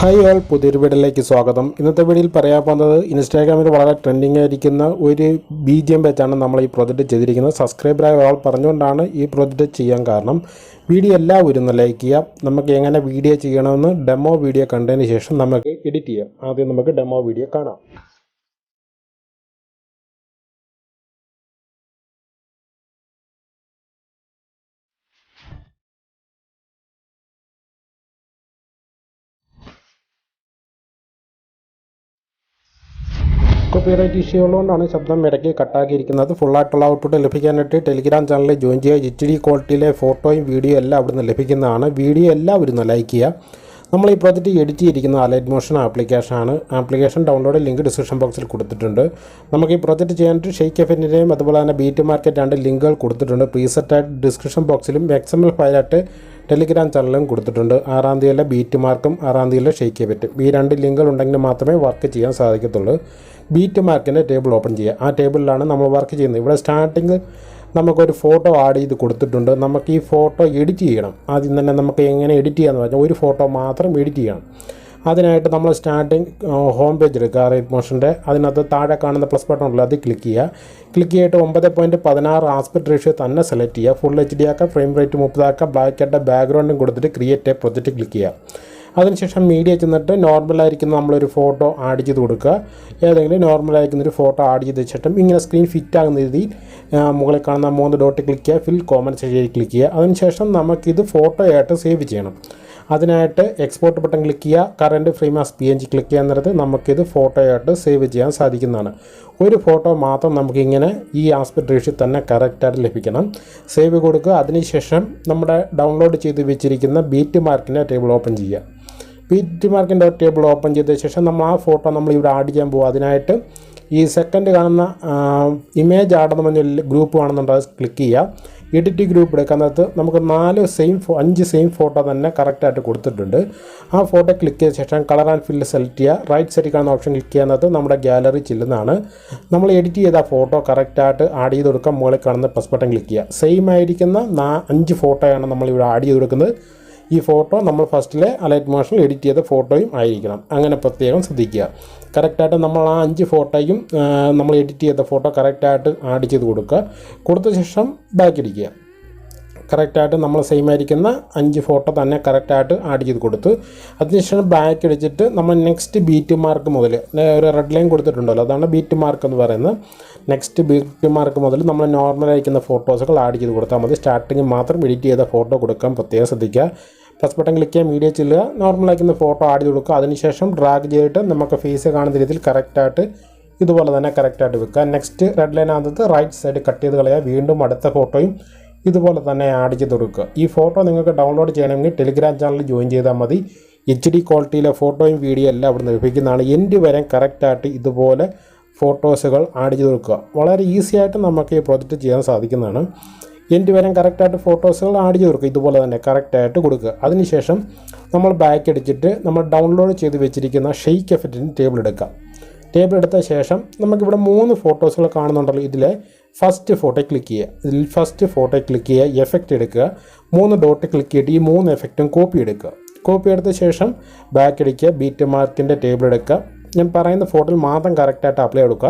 Hi all, പുതിയൊരു വീഡിയോയിലേക്ക് സ്വാഗതം. ഇന്നത്തെ വീഡിയോയിൽ പറയാൻ പോകുന്നത് ഇൻസ്റ്റാഗ്രാമിൽ വളരെ ട്രെൻഡിങ് ആയിരിക്കുന്ന ഒരു BGM വെച്ചാണ് നമ്മൾ ഈ പ്രോജക്റ്റ് ചെയ്തിരിക്കുന്നത്. സബ്സ്ക്രൈബറായ ഒരാൾ പറഞ്ഞുകൊണ്ടാണ് ഈ പ്രോജക്റ്റ് ചെയ്യാൻ കാരണം. വീഡിയോ എല്ലാവരും ഒന്ന് ലൈക്ക് ചെയ്യാം. നമുക്ക് എങ്ങനെ വീഡിയോ ചെയ്യണമെന്ന് ഡെമോ വീഡിയോ കണ്ടതിന് ശേഷം നമുക്ക് എഡിറ്റ് ചെയ്യാം. ആദ്യം നമുക്ക് ഡെമോ വീഡിയോ കാണാം. കോപ്പിറൈറ്റ് ഇഷ്യൂ ഉള്ളതുകൊണ്ടാണ് ശബ്ദം ഇടയ്ക്ക് കട്ടാക്കിയിരിക്കുന്നത്. ഫുള്ളായിട്ടുള്ള ഔട്ട്പുട്ട് ലഭിക്കാനായിട്ട് ടെലിഗ്രാം ചാനലിൽ ജോയിൻ ചെയ്യുക. HD ക്വാളിറ്റിയിലെ ഫോട്ടോയും വീഡിയോ എല്ലാം അവിടുന്ന് ലഭിക്കുന്നതാണ്. വീഡിയോ എല്ലാവരും ലൈക്ക് ചെയ്യുക. നമ്മൾ ഈ പ്രോജക്റ്റ് എഡിറ്റ് ചെയ്തിരിക്കുന്ന അലൈറ്റ് മോഷൻ ആപ്ലിക്കേഷനാണ്. ആപ്ലിക്കേഷൻ ഡൗൺലോഡ് ലിങ്ക് ഡിസ്ക്രിപ്ഷൻ ബോക്സിൽ കൊടുത്തിട്ടുണ്ട്. നമുക്ക് ഈ പ്രോജക്റ്റ് ചെയ്യാനായിട്ട് ഷെയ്ക്ക് എഫിൻ്റെയും അതുപോലെ തന്നെ ബീറ്റ് മാർക്കറ്റ് 2 ലിങ്കുകൾ കൊടുത്തിട്ടുണ്ട്. പ്രീസെറ്റായിട്ട് ഡിസ്ക്രിപ്ഷൻ ബോക്സിലും XML ഫയലായിട്ട് ടെലിഗ്രാം ചാനലിലും കൊടുത്തിട്ടുണ്ട്. 6-ാം തീയതിയിലെ ബീറ്റ് മാർക്കും 6-ാം തീയതിയിലെ ഷെയ്ക്ക് എഫിറ്റും ഈ 2 ലിങ്കുകൾ ഉണ്ടെങ്കിൽ മാത്രമേ വർക്ക് ചെയ്യാൻ സാധിക്കത്തുള്ളൂ. ബീറ്റ് മാർക്കിൻ്റെ ടേബിൾ ഓപ്പൺ ചെയ്യുക. ആ ടേബിളിലാണ് നമ്മൾ വർക്ക് ചെയ്യുന്നത്. ഇവിടെ സ്റ്റാർട്ടിങ് നമുക്കൊരു ഫോട്ടോ ആഡ് ചെയ്ത് കൊടുത്തിട്ടുണ്ട്. നമുക്ക് ഈ ഫോട്ടോ എഡിറ്റ് ചെയ്യണം. ആദ്യം തന്നെ നമുക്ക് എങ്ങനെ എഡിറ്റ് ചെയ്യാമെന്ന് പറഞ്ഞാൽ ഒരു ഫോട്ടോ മാത്രം എഡിറ്റ് ചെയ്യണം. അതിനായിട്ട് നമ്മൾ സ്റ്റാർട്ടിങ് ഹോം പേജ് എടുക്കുക. അലൈറ്റ് മോഷൻ്റെ അതിനകത്ത് താഴെ കാണുന്ന പ്ലസ് ബട്ടൺ ഉള്ളത് അത് ക്ലിക്ക് ചെയ്യുക. ക്ലിക്ക് ചെയ്തിട്ട് 9.16 ആസ്പെക്ട് റേഷ്യോ തന്നെ സെലക്ട് ചെയ്യുക. ഫുൾ HD ആക്കുക, ഫ്രെയിം റേറ്റ് 30 ആക്കുക, ബ്ലാക്ക് ആയിട്ട് ബാക്ക്ഗ്രൗണ്ടും കൊടുത്തിട്ട് ക്രിയേറ്റ് എ പ്രൊജക്റ്റ് ക്ലിക്ക് ചെയ്യുക. അതിനുശേഷം മീഡിയ ചെന്നിട്ട് നോർമലായിരിക്കുന്ന നമ്മളൊരു ഫോട്ടോ ആഡ് ചെയ്ത് കൊടുക്കുക. ഏതെങ്കിലും നോർമലായിരിക്കുന്നൊരു ഫോട്ടോ ആഡ് ചെയ്ത് വെച്ചിട്ടും ഇങ്ങനെ സ്ക്രീൻ ഫിറ്റ് ആകുന്ന രീതിയിൽ മുകളിൽ കാണുന്ന 3 ഡോട്ട് ക്ലിക്ക് ചെയ്യുക. ഫിൽ കോമൺ ശരി ക്ലിക്ക് ചെയ്യുക. അതിനുശേഷം നമുക്കിത് ഫോട്ടോ ആയിട്ട് സേവ് ചെയ്യണം. അതിനായിട്ട് എക്സ്പോർട്ട് ബട്ടൺ ക്ലിക്ക് ചെയ്യുക. Current frame as PNG click ചെയ്യാൻ നേരത്ത് നമുക്കിത് ഫോട്ടോ ആയിട്ട് സേവ് ചെയ്യാൻ സാധിക്കുന്നതാണ്. ഒരു ഫോട്ടോ മാത്രം നമുക്കിങ്ങനെ ഈ ആസ്പെക്ട് റേഷ്യോ തന്നെ കറക്റ്റായിട്ട് ലഭിക്കണം. സേവ് കൊടുക്കുക. അതിനുശേഷം നമ്മുടെ ഡൗൺലോഡ് ചെയ്ത് വെച്ചിരിക്കുന്ന ബീറ്റ് മാർക്കിൻ്റെ ടേബിൾ ഓപ്പൺ ചെയ്യുക. ബീറ്റ് മാർക്കിൻ്റെ ടേബിൾ ഓപ്പൺ ചെയ്ത ശേഷം നമ്മൾ ആ ഫോട്ടോ നമ്മൾ ഇവിടെ ആഡ് ചെയ്യാൻ പോകും. അതിനായിട്ട് ഈ സെക്കൻഡ് കാണുന്ന ഇമേജ് ആഡ് എന്ന് പറഞ്ഞ ഗ്രൂപ്പ് കാണുന്നുണ്ട്, അത് ക്ലിക്ക് ചെയ്യുക. എഡിറ്റ് ഗ്രൂപ്പ് എടുക്കുന്നത് നമുക്ക് 5 സെയിം ഫോട്ടോ തന്നെ കറക്റ്റായിട്ട് കൊടുത്തിട്ടുണ്ട്. ആ ഫോട്ടോ ക്ലിക്ക് ചെയ്ത ശേഷം കളർ ആൻഡ് ഫില്ല് സെലക്ട് ചെയ്യുക. റൈറ്റ് സൈഡിൽ കാണുന്ന ഓപ്ഷൻ ക്ലിക്ക് ചെയ്യുന്നത് നമ്മുടെ ഗാലറി ചെല്ലുന്നതാണ്. നമ്മൾ എഡിറ്റ് ചെയ്ത ഫോട്ടോ കറക്റ്റായിട്ട് ആഡ് ചെയ്ത് കൊടുക്കാൻ മുകളിൽ കാണുന്ന പ്ലസ് ബട്ടൺ ക്ലിക്ക് ചെയ്യുക. സെയിം ആയിരിക്കുന്ന 5 ഫോട്ടോയാണ് നമ്മളിവിടെ ആഡ് ചെയ്ത് കൊടുക്കുന്നത്. ഈ ഫോട്ടോ നമ്മൾ ഫസ്റ്റിലെ അലൈറ്റ് മോഷനിൽ എഡിറ്റ് ചെയ്ത ഫോട്ടോയും ആയിരിക്കണം. അങ്ങനെ പ്രത്യേകം ശ്രദ്ധിക്കുക. കറക്റ്റായിട്ട് നമ്മൾ ആ 5 ഫോട്ടോയും നമ്മൾ എഡിറ്റ് ചെയ്ത ഫോട്ടോ കറക്റ്റായിട്ട് ആഡ് ചെയ്ത് കൊടുക്കുക. കൊടുത്ത ശേഷം ബാക്ക് അടിക്കുക. കറക്റ്റായിട്ട് നമ്മൾ സെയിം ആയിരിക്കുന്ന 5 ഫോട്ടോ തന്നെ കറക്റ്റായിട്ട് ആഡ് ചെയ്ത് കൊടുത്ത് അതിനുശേഷം ബാക്ക് അടിച്ചിട്ട് നമ്മൾ നെക്സ്റ്റ് ബീറ്റ് മാർക്ക് മുതൽ ഒരു റെഡ് ലൈൻ കൊടുത്തിട്ടുണ്ടല്ലോ, അതാണ് ബീറ്റ് മാർക്ക് എന്ന് പറയുന്നത്. നെക്സ്റ്റ് ബീറ്റ് മാർക്ക് മുതൽ നമ്മൾ നോർമലായിരിക്കുന്ന ഫോട്ടോസുകൾ ആഡ് ചെയ്ത് കൊടുത്താൽ മതി. സ്റ്റാർട്ടിങ് മാത്രം എഡിറ്റ് ചെയ്ത ഫോട്ടോ കൊടുക്കാൻ പ്രത്യേകം ശ്രദ്ധിക്കുക. പ്ലസ് ബട്ടൺ ക്ലിക്ക് ചെയ്യുക, മീഡിയ ചെല്ലുക, നോർമലായിരിക്കുന്ന ഫോട്ടോ ആഡ് ചെയ്ത് കൊടുക്കുക. അതിനുശേഷം ഡ്രാഗ് ചെയ്തിട്ട് നമുക്ക് ഫേസ് കാണുന്ന രീതിയിൽ കറക്റ്റായിട്ട് ഇതുപോലെ തന്നെ കറക്റ്റായിട്ട് വെക്കുക. നെക്സ്റ്റ് റെഡ് ലൈനകത്ത് റൈറ്റ് സൈഡ് കട്ട് ചെയ്ത് കളയുക. വീണ്ടും അടുത്ത ഫോട്ടോയും ഇതുപോലെ തന്നെ ആഡ് ചെയ്ത് കൊടുക്കുക. ഈ ഫോട്ടോ നിങ്ങൾക്ക് ഡൗൺലോഡ് ചെയ്യണമെങ്കിൽ ടെലിഗ്രാം ചാനലിൽ ജോയിൻ ചെയ്താൽ മതി. HD ക്വാളിറ്റിയിലെ ഫോട്ടോയും വീഡിയോ എല്ലാം അവിടെ നിന്ന് ലഭിക്കുന്നതാണ്. എൻഡ് വരെ കറക്റ്റായിട്ട് ഇതുപോലെ ഫോട്ടോസുകൾ ആഡ് ചെയ്ത് കൊടുക്കുക. വളരെ ഈസി ആയിട്ട് നമുക്ക് ഈ പ്രോജക്റ്റ് ചെയ്യാൻ സാധിക്കുന്നതാണ്. എൻഡ് വരെ കറക്റ്റായിട്ട് ഫോട്ടോസുകൾ ആഡ് ചെയ്ത് കൊടുക്കുക. ഇതുപോലെ തന്നെ കറക്റ്റായിട്ട് കൊടുക്കുക. അതിനുശേഷം നമ്മൾ ബാക്ക് അടിച്ചിട്ട് നമ്മൾ ഡൗൺലോഡ് ചെയ്ത് വെച്ചിരിക്കുന്ന ഷെയ്ക്ക് എഫക്റ്റിന് ടേബിൾ എടുക്കുക. ടേബിൾ എടുത്ത ശേഷം നമുക്കിവിടെ 3 ഫോട്ടോസുകൾ കാണുന്നുണ്ടല്ലോ. ഇതിലെ ഫസ്റ്റ് ഫോട്ടോ ക്ലിക്ക് ചെയ്യുക. ഇതിൽ ഫസ്റ്റ് ഫോട്ടോ ക്ലിക്ക് ചെയ്യുക, എഫക്റ്റ് എടുക്കുക. 3 ഡോട്ട് ക്ലിക്ക് ചെയ്തിട്ട് ഈ 3 എഫക്റ്റും കോപ്പി എടുക്കുക. കോപ്പി എടുത്ത ശേഷം ബാക്ക് അടിക്കുക. ബീറ്റ് മാർക്കിൻ്റെ ടേബിൾ എടുക്കുക. ഞാൻ പറയുന്ന ഫോട്ടോയിൽ മാത്രം കറക്റ്റായിട്ട് അപ്ലൈ കൊടുക്കുക.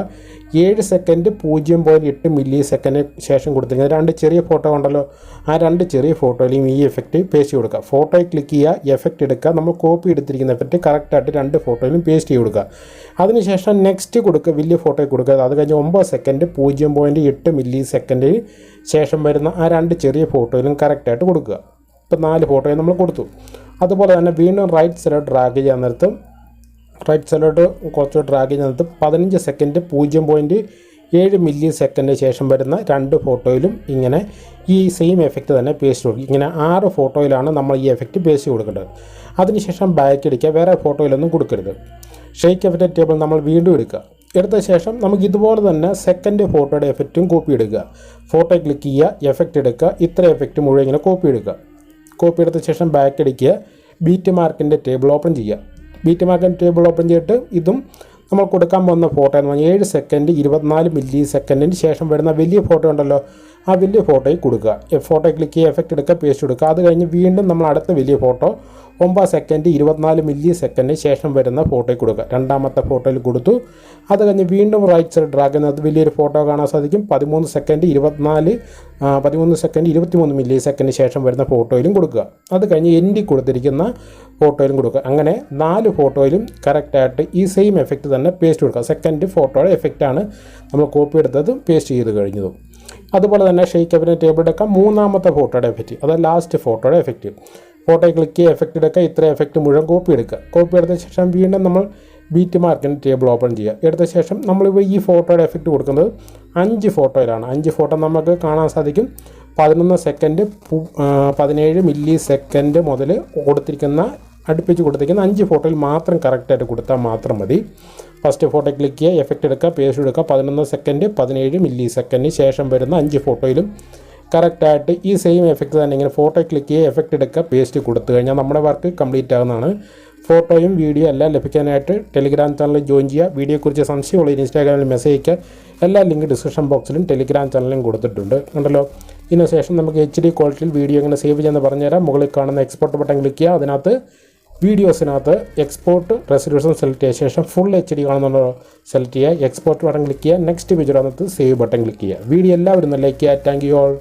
7 സെക്കൻഡ് 0.8 മില്ലി സെക്കൻഡ് ശേഷം കൊടുത്തിരിക്കുന്നത് 2 ചെറിയ ഫോട്ടോ ഉണ്ടല്ലോ, ആ 2 ചെറിയ ഫോട്ടോയിലും ഈ എഫക്റ്റ് പേസ്റ്റ് കൊടുക്കുക. ഫോട്ടോയിൽ ക്ലിക്ക് ചെയ്യുക, എഫക്റ്റ് എടുക്കുക. നമ്മൾ കോപ്പി എടുത്തിരിക്കുന്ന എഫക്റ്റ് കറക്റ്റായിട്ട് 2 ഫോട്ടോയിലും പേസ്റ്റ് ചെയ്ത് കൊടുക്കുക. അതിനുശേഷം നെക്സ്റ്റ് കൊടുക്കുക, വലിയ ഫോട്ടോയിൽ കൊടുക്കുക. അത് കഴിഞ്ഞ് 9 സെക്കൻഡ് 0.8 മില്ലി സെക്കൻഡിന് ശേഷം വരുന്ന ആ 2 ചെറിയ ഫോട്ടോയിലും കറക്റ്റായിട്ട് കൊടുക്കുക. ഇപ്പോൾ 4 ഫോട്ടോയും നമ്മൾ കൊടുത്തു. അതുപോലെ തന്നെ വീണ്ടും റൈറ്റ് സൈഡ് ഡ്രാഗ് ചെയ്യാൻ നേരത്ത് റൈറ്റ് സൈഡിലോട്ട് കുറച്ച് ഡ്രാഗ് ചെയ്യുന്നത് 15 സെക്കൻഡ് 0.7 മില്ലി സെക്കൻഡ് ശേഷം വരുന്ന 2 ഫോട്ടോയിലും ഇങ്ങനെ ഈ സെയിം എഫക്റ്റ് തന്നെ പേസ്റ്റ് കൊടുക്കും. ഇങ്ങനെ 6 ഫോട്ടോയിലാണ് നമ്മൾ ഈ എഫക്റ്റ് പേസ്റ്റ് കൊടുക്കേണ്ടത്. അതിനുശേഷം ബാക്ക് അടിക്കുക. വേറെ ഫോട്ടോയിലൊന്നും കൊടുക്കരുത്. ഷെയ്ക്ക് എഫക്റ്റ് ടേബിൾ നമ്മൾ വീണ്ടും എടുക്കുക. എടുത്ത ശേഷം നമുക്ക് ഇതുപോലെ തന്നെ സെക്കൻഡ് ഫോട്ടോയുടെ എഫക്റ്റും കോപ്പി എടുക്കുക. ഫോട്ടോ ക്ലിക്ക് ചെയ്യുക, എഫക്റ്റ് എടുക്കുക. ഇത്ര എഫക്റ്റ് മുഴുവൻ ഇങ്ങനെ കോപ്പി എടുക്കുക. കോപ്പി എടുത്ത ശേഷം ബാക്ക് അടിക്കുക. ബീറ്റ് മാർക്കിൻ്റെ ടേബിൾ ഓപ്പൺ ചെയ്യുക. ബീറ്റ് മാർക്കിൻ്റെ ടേബിൾ ഓപ്പൺ ചെയ്തിട്ട് ഇതും നമ്മൾ കൊടുക്കാൻ പോകുന്ന ഫോട്ടോ എന്ന് പറഞ്ഞാൽ 7 സെക്കൻഡ് 24 മില്ലി സെക്കൻഡിന് ശേഷം വരുന്ന വലിയ ഫോട്ടോ ഉണ്ടല്ലോ, ആ വലിയ ഫോട്ടോയിൽ കൊടുക്കുക. ഫോട്ടോ ക്ലിക്ക് ചെയ്യുക, എഫക്റ്റ് എടുക്കുക, പേസ്റ്റ് കൊടുക്കുക. അത് കഴിഞ്ഞ് വീണ്ടും നമ്മൾ അടുത്ത വലിയ ഫോട്ടോ 9 സെക്കൻഡ് 24 മില്ലി സെക്കൻഡിന് ശേഷം വരുന്ന ഫോട്ടോയിൽ കൊടുക്കുക. രണ്ടാമത്തെ ഫോട്ടോയിൽ കൊടുത്തു. അത് കഴിഞ്ഞ് വീണ്ടും റൈറ്റ് സൈഡ് ഡ്രാഗ് ചെയ്യുന്നത് വലിയൊരു ഫോട്ടോ കാണാൻ സാധിക്കും. 13 സെക്കൻഡ് 23 മില്ലി സെക്കൻഡിന് ശേഷം വരുന്ന ഫോട്ടോയിലും കൊടുക്കുക. അത് കഴിഞ്ഞ് എൻഡിൽ കൊടുത്തിരിക്കുന്ന ഫോട്ടോയിലും കൊടുക്കുക. അങ്ങനെ 4 ഫോട്ടോയിലും കറക്റ്റായിട്ട് ഈ സെയിം എഫക്റ്റ് തന്നെ പേസ്റ്റ് കൊടുക്കുക. സെക്കൻഡ് ഫോട്ടോയുടെ എഫക്റ്റാണ് നമ്മൾ കോപ്പി എടുത്തത് പേസ്റ്റ് ചെയ്ത് കഴിഞ്ഞതും. അതുപോലെ തന്നെ ഷെയ്ക്ക് അപ്പിൻ്റെ ടേബിൾ എടുക്കാം. മൂന്നാമത്തെ ഫോട്ടോയുടെ എഫക്റ്റ്, അത് ലാസ്റ്റ് ഫോട്ടോയുടെ എഫക്റ്റ്. ഫോട്ടോയിൽ ക്ലിക്ക് ചെയ്യുക, എഫക്റ്റ് എടുക്കുക, ഇത്ര എഫക്റ്റ് മുഴുവൻ കോപ്പി എടുക്കുക. കോപ്പി എടുത്ത ശേഷം വീണ്ടും നമ്മൾ ബീറ്റ് മാർക്കിൻ്റെ ടേബിൾ ഓപ്പൺ ചെയ്യുക. എടുത്ത ശേഷം നമ്മളിപ്പോൾ ഈ ഫോട്ടോയുടെ എഫക്റ്റ് കൊടുക്കുന്നത് 5 ഫോട്ടോയിലാണ്. 5 ഫോട്ടോ നമുക്ക് കാണാൻ സാധിക്കും. 11 സെക്കൻഡ് 17 മില്ലി സെക്കൻഡ് മുതൽ അടുപ്പിച്ച് കൊടുത്തിരിക്കുന്ന 5 ഫോട്ടോയിൽ മാത്രം കറക്റ്റായിട്ട് കൊടുത്താൽ മാത്രം മതി. ഫസ്റ്റ് ഫോട്ടോ ക്ലിക്ക് ചെയ്യുക, എഫക്റ്റ് എടുക്കുക, പേസ്റ്റ് എടുക്കുക. 11 സെക്കൻഡ് 17 മില്ലി സെക്കൻഡിന് ശേഷം വരുന്ന 5 ഫോട്ടോയിലും കറക്റ്റായിട്ട് ഈ സെയിം എഫക്റ്റ് തന്നെ ഇങ്ങനെ ഫോട്ടോ ക്ലിക്ക് ചെയ്യുക, എഫക്റ്റ് എടുക്കുക, പേസ്റ്റ് കൊടുത്തു കഴിഞ്ഞാൽ നമ്മുടെ വർക്ക് കംപ്ലീറ്റ് ആകുന്നതാണ്. ഫോട്ടോയും വീഡിയോ എല്ലാം ലഭിക്കാനായിട്ട് ടെലിഗ്രാം ചാനലിൽ ജോയിൻ ചെയ്യുക. വീഡിയോയെക്കുറിച്ച് സംശയമുള്ള ഇൻസ്റ്റാഗ്രാമിൽ മെസ്സേജ് അയക്കുക. എല്ലാ ലിങ്ക് ഡിസ്ക്രിപ്ഷൻ ബോക്സിലും ടെലിഗ്രാം ചാനലിലും കൊടുത്തിട്ടുണ്ട്. ഉണ്ടല്ലോ. ഇതിനുശേഷം നമുക്ക് HD ക്വാളിറ്റിയിൽ വീഡിയോ എങ്ങനെ സേവ് ചെയ്യുമെന്ന് പറഞ്ഞുതരാം. മുകളിൽ കാണുന്ന എക്സ്പോർട്ട് ബട്ടൺ ക്ലിക്ക് ചെയ്യുക. അതിനകത്ത് വീഡിയോസിനകത്ത് എക്സ്പോർട്ട് റെസൊല്യൂഷൻ സെലക്ട് ചെയ്ത ശേഷം ഫുൾ HD കാണുന്നുണ്ടോ സെലക്ട് ചെയ്യുക. എക്സ്പോർട്ട് ബട്ടൺ ക്ലിക്ക് ചെയ്യുക. നെക്സ്റ്റ് പേജിനകത്ത് സേവ് ബട്ടൺ ക്ലിക്ക് ചെയ്യുക. വീഡിയോ എല്ലാവരും ലൈക്ക് ചെയ്യുക. Thank you all.